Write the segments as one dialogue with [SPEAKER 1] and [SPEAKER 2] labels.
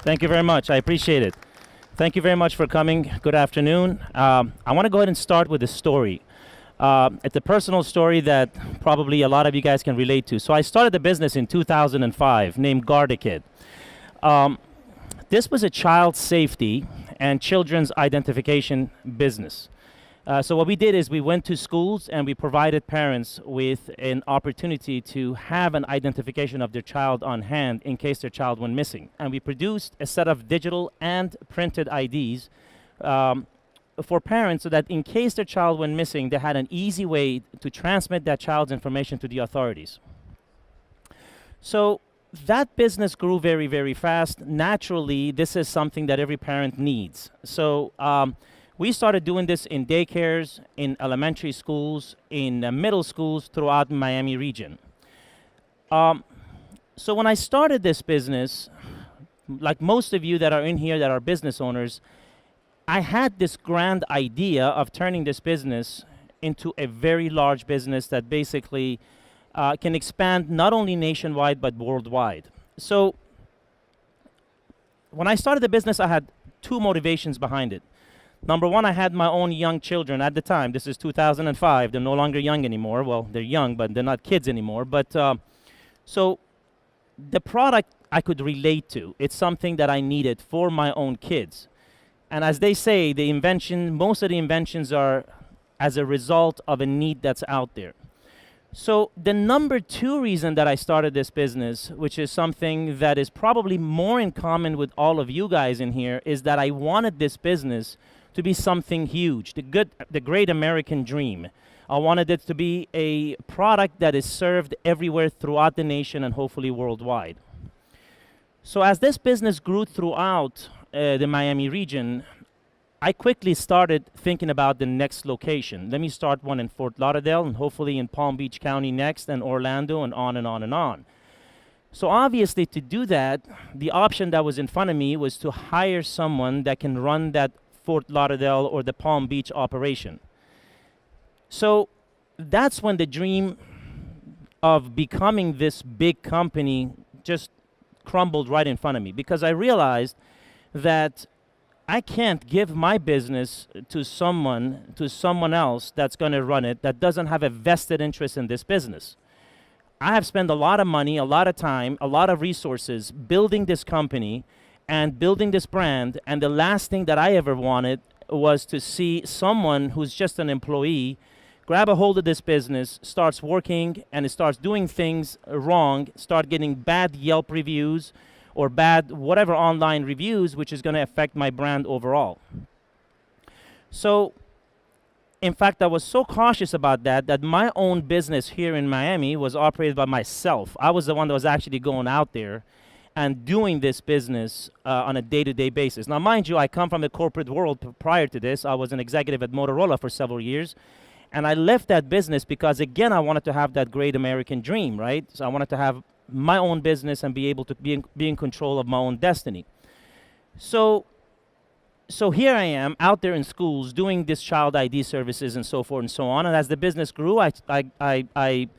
[SPEAKER 1] Thank you very much. I appreciate it. Thank you very much for coming. Good afternoon. I want to go ahead and start with a story. It's a personal story that probably a lot of you guys can relate to. So I started a business in 2005 named Guard-A-Kid. This was a child safety and children's identification business. So what we did is we went to schools and we provided parents with an opportunity to have an identification of their child on hand in case their child went missing. And we produced a set of digital and printed IDs for parents so that in case their child went missing, they had an easy way to transmit that child's information to the authorities. So that business grew very, very fast. Naturally, this is something that every parent needs. So we started doing this in daycares, in elementary schools, in middle schools throughout the Miami region. So when I started this business, like most of you that are in here that are business owners, I had this grand idea of turning this business into a very large business that basically can expand not only nationwide but worldwide. So when I started the business, I had two motivations behind it. Number one, I had my own young children at the time. This is 2005. They're no longer young anymore. Well, they're young, but they're not kids anymore. But so the product I could relate to. It's something that I needed for my own kids. And as they say, the invention, most of the inventions are as a result of a need that's out there. So the number two reason that I started this business, which is something that is probably more in common with all of you guys in here, is that I wanted this business to be something huge, the great American dream. I wanted it to be a product that is served everywhere throughout the nation and hopefully worldwide. So as this business grew throughout the Miami region, I quickly started thinking about the next location. Let me start one in Fort Lauderdale and hopefully in Palm Beach County next, and Orlando, and on and on and on. So obviously to do that, the option that was in front of me was to hire someone that can run that Fort Lauderdale or the Palm Beach operation. So that's when the dream of becoming this big company just crumbled right in front of me, because I realized that I can't give my business to someone else that's going to run it that doesn't have a vested interest in this business. I have spent a lot of money, a lot of time, a lot of resources building this company and building this brand, and the last thing that I ever wanted was to see someone who's just an employee grab a hold of this business, starts working, and it starts doing things wrong, start getting bad Yelp reviews or bad whatever online reviews, which is going to affect my brand overall. So, in fact, I was so cautious about that my own business here in Miami was operated by myself. I was the one that was actually going out there and doing this business on a day-to-day basis. Now, mind you, I come from the corporate world. Prior to this, I was an executive at Motorola for several years. And I left that business because, again, I wanted to have that great American dream, right? So I wanted to have my own business and be able to be in control of my own destiny. So here I am out there in schools doing this child ID services and so forth and so on. And as the business grew, I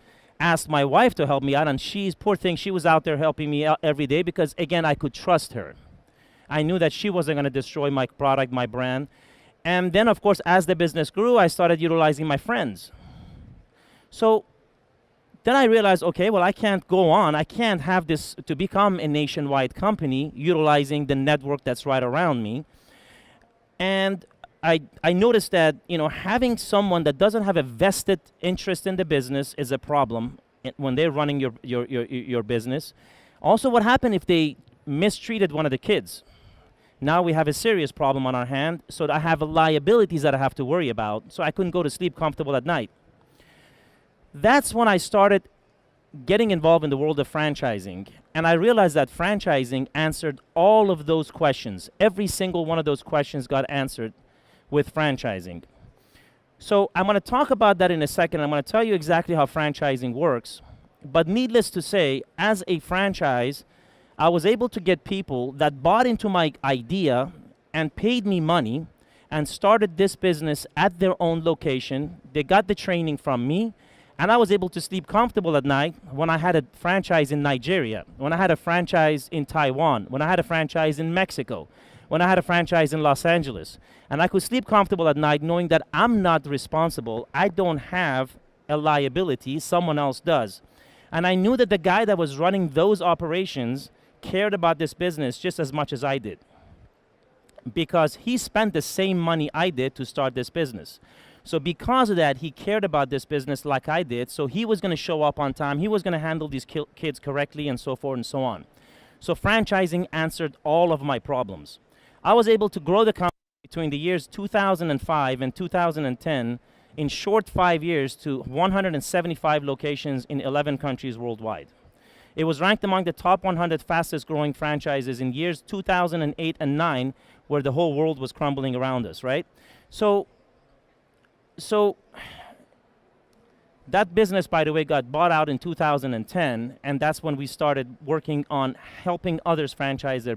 [SPEAKER 1] asked my wife to help me out, and poor thing, she was out there helping me out every day because, again, I could trust her. I knew that she wasn't going to destroy my product, my brand. And then, of course, as the business grew, I started utilizing my friends. So then I realized, okay, well, I can't go on. I can't have this to become a nationwide company utilizing the network that's right around me. And I noticed that, having someone that doesn't have a vested interest in the business is a problem when they're running your business. Also, what happened if they mistreated one of the kids? Now we have a serious problem on our hand, so I have liabilities that I have to worry about, so I couldn't go to sleep comfortable at night. That's when I started getting involved in the world of franchising, and I realized that franchising answered all of those questions. Every single one of those questions got answered with franchising. So I'm going to talk about that in a second. I'm going to tell you exactly how franchising works. But needless to say, as a franchise, I was able to get people that bought into my idea and paid me money and started this business at their own location. They got the training from me, And I was able to sleep comfortable at night when I had a franchise in Nigeria, when I had a franchise in Taiwan, when I had a franchise in Mexico, when I had a franchise in Los Angeles. And I could sleep comfortable at night knowing that I'm not responsible. I don't have a liability, someone else does. And I knew that the guy that was running those operations cared about this business just as much as I did, because he spent the same money I did to start this business. So because of that, he cared about this business like I did, so he was going to show up on time, he was going to handle these kids correctly, and so forth and so on. So franchising answered all of my problems. I was able to grow the company between the years 2005 and 2010 in short 5 years to 175 locations in 11 countries worldwide. It was ranked among the top 100 fastest growing franchises in years 2008 and 9, where the whole world was crumbling around us, right? So that business, by the way, got bought out in 2010, and that's when we started working on helping others franchise their business.